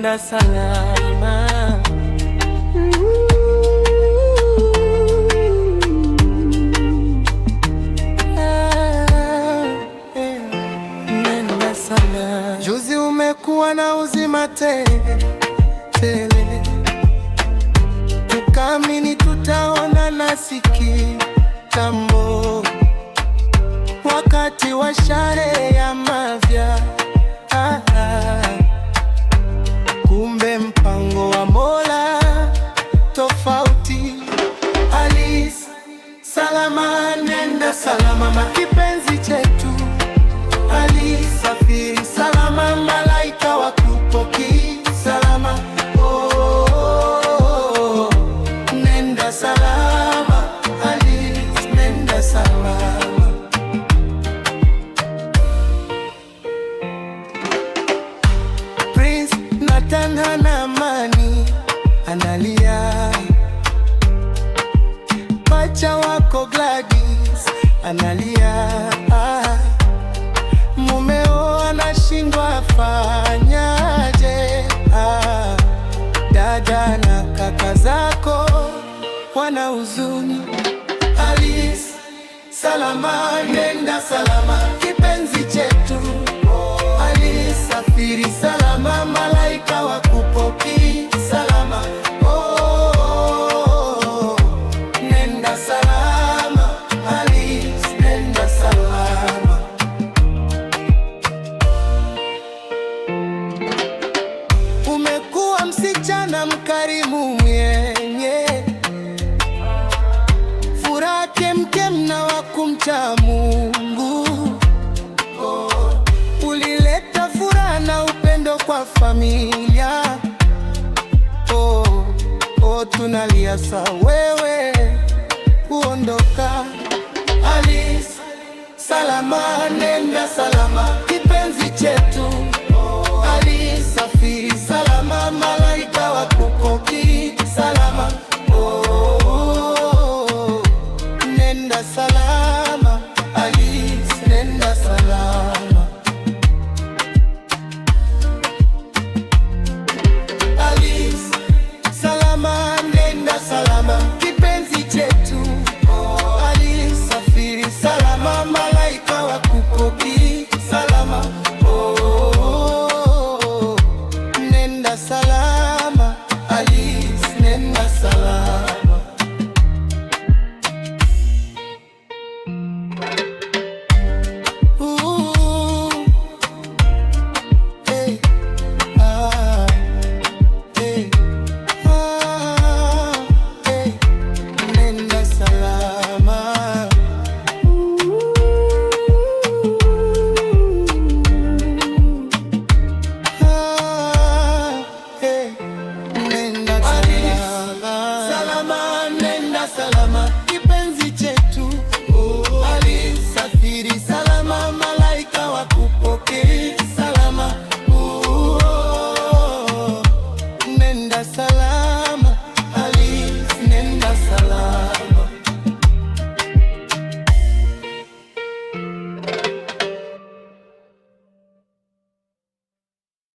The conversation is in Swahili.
nenda salama. Nenda salama. Juzi umekuwa na uzima tele, tukaamini tutaona nasi kitambo, wakati wa sherehe ya mafya. Kumbe mpango wa Mola tofauti. Alice, salama, nenda salama kipenzi chetu. Alice, safiri salama, malaika wakupokea salama. Oh, nenda salama Alice, nenda salama. Prince Nathan hana amani, analia. Pacha wako Gladys analia. Mumeo anashindwa afanyaje. Dada na kaka zako wana huzuni. Alice, salama, nenda salama kipenzi chetu. Alice, safiri salama, malaika wakupokea salama. Oh, nenda salama Alice, nenda salama. Umekuwa msichana mkarimu mwenye furaha kemkem na wakumcha Mungu. Ulileta furaha na upendo kwa familia. Tunalia saa wewe kuondoka. Alice, salama, nenda salama kipenzi chetu.